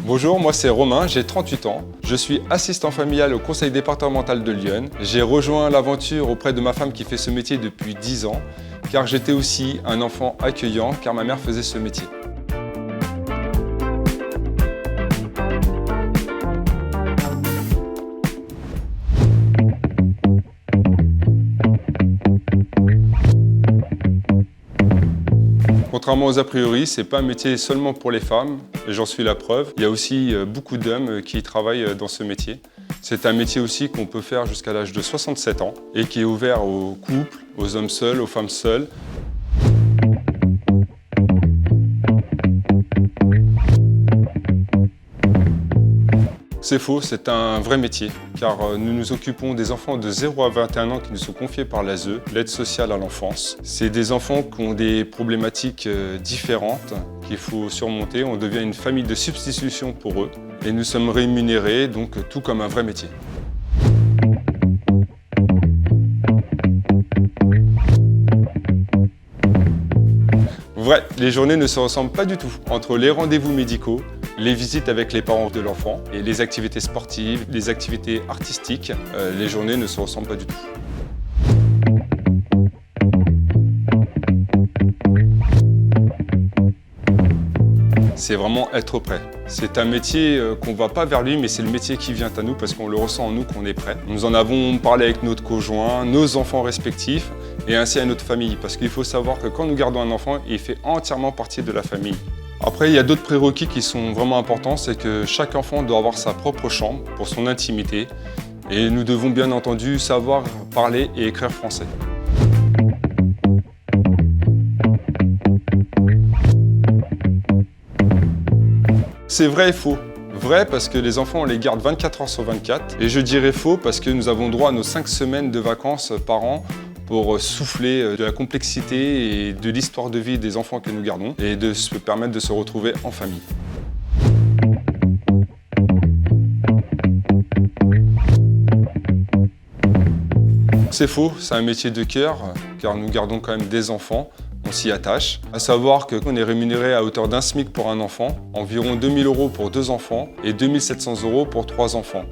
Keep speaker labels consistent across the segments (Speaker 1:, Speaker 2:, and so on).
Speaker 1: Bonjour, moi c'est Romain, j'ai 38 ans. Je suis assistant familial au conseil départemental de Lyon. J'ai rejoint l'aventure auprès de ma femme qui fait ce métier depuis 10 ans, car j'étais aussi un enfant accueillant, car ma mère faisait ce métier. Contrairement aux a priori, ce n'est pas un métier seulement pour les femmes, et j'en suis la preuve. Il y a aussi beaucoup d'hommes qui travaillent dans ce métier. C'est un métier aussi qu'on peut faire jusqu'à l'âge de 67 ans et qui est ouvert aux couples, aux hommes seuls, aux femmes seules. C'est faux, c'est un vrai métier, car nous nous occupons des enfants de 0 à 21 ans qui nous sont confiés par l'ASE, l'aide sociale à l'enfance. C'est des enfants qui ont des problématiques différentes qu'il faut surmonter. On devient une famille de substitution pour eux et nous sommes rémunérés, donc tout comme un vrai métier. Vrai, les journées ne se ressemblent pas du tout. Entre les rendez-vous médicaux, les visites avec les parents de l'enfant et les activités sportives, les activités artistiques, les journées ne se ressemblent pas du tout. C'est vraiment être prêt. C'est un métier qu'on ne va pas vers lui, mais c'est le métier qui vient à nous parce qu'on le ressent en nous qu'on est prêt. Nous en avons parlé avec notre conjoint, nos enfants respectifs et ainsi à notre famille. Parce qu'il faut savoir que quand nous gardons un enfant, il fait entièrement partie de la famille. Après, il y a d'autres prérequis qui sont vraiment importants, c'est que chaque enfant doit avoir sa propre chambre pour son intimité. Et nous devons bien entendu savoir parler et écrire français. C'est vrai et faux. Vrai parce que les enfants, on les garde 24 heures sur 24. Et je dirais faux parce que nous avons droit à nos 5 semaines de vacances par an pour souffler de la complexité et de l'histoire de vie des enfants que nous gardons et de se permettre de se retrouver en famille. C'est faux, c'est un métier de cœur car nous gardons quand même des enfants. On s'y attache. À savoir qu'on est rémunéré à hauteur d'un SMIC pour un enfant, environ 2 000 € pour 2 enfants et 2 700 € pour 3 enfants.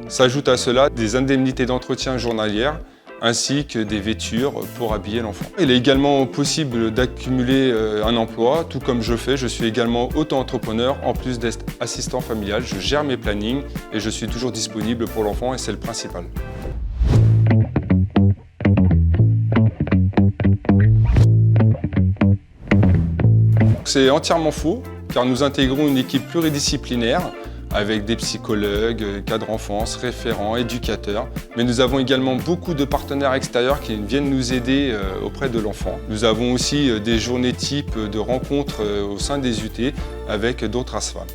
Speaker 1: S'ajoutent à cela des indemnités d'entretien journalières ainsi que des vêtures pour habiller l'enfant. Il est également possible d'accumuler un emploi, tout comme je fais. Je suis également auto-entrepreneur, en plus d'être assistant familial. Je gère mes plannings et je suis toujours disponible pour l'enfant et c'est le principal. C'est entièrement faux, car nous intégrons une équipe pluridisciplinaire avec des psychologues, cadres enfance, référents, éducateurs. Mais nous avons également beaucoup de partenaires extérieurs qui viennent nous aider auprès de l'enfant. Nous avons aussi des journées type de rencontres au sein des UT avec d'autres ASFAM.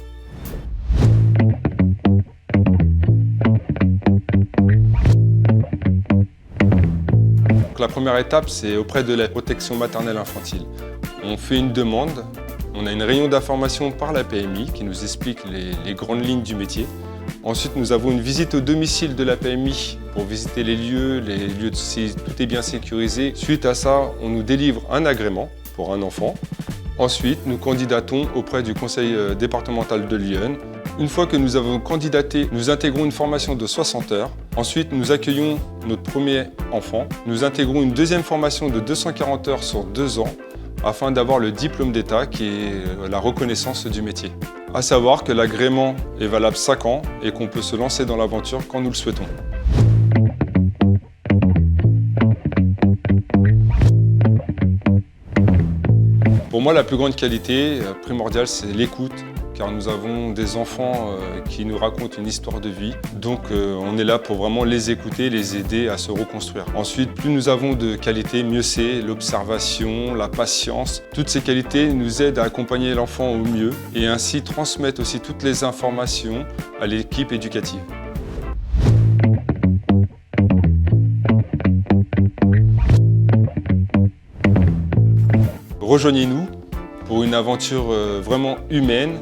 Speaker 1: La première étape, c'est auprès de la protection maternelle infantile. On fait une demande, on a une réunion d'information par la PMI qui nous explique les grandes lignes du métier. Ensuite, nous avons une visite au domicile de la PMI pour visiter les lieux si tout est bien sécurisé. Suite à ça, on nous délivre un agrément pour un enfant. Ensuite, nous candidatons auprès du conseil départemental de Lyon. Une fois que nous avons candidaté, nous intégrons une formation de 60 heures. Ensuite, nous accueillons notre premier enfant. Nous intégrons une deuxième formation de 240 heures sur 2 ans afin d'avoir le diplôme d'État qui est la reconnaissance du métier. À savoir que l'agrément est valable 5 ans et qu'on peut se lancer dans l'aventure quand nous le souhaitons. Pour moi, la plus grande qualité primordiale, c'est l'écoute. Car nous avons des enfants qui nous racontent une histoire de vie. Donc on est là pour vraiment les écouter, les aider à se reconstruire. Ensuite, plus nous avons de qualités, mieux c'est. L'observation, la patience. Toutes ces qualités nous aident à accompagner l'enfant au mieux et ainsi transmettre aussi toutes les informations à l'équipe éducative. Rejoignez-nous pour une aventure vraiment humaine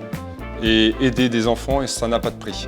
Speaker 1: et aider des enfants, et ça n'a pas de prix.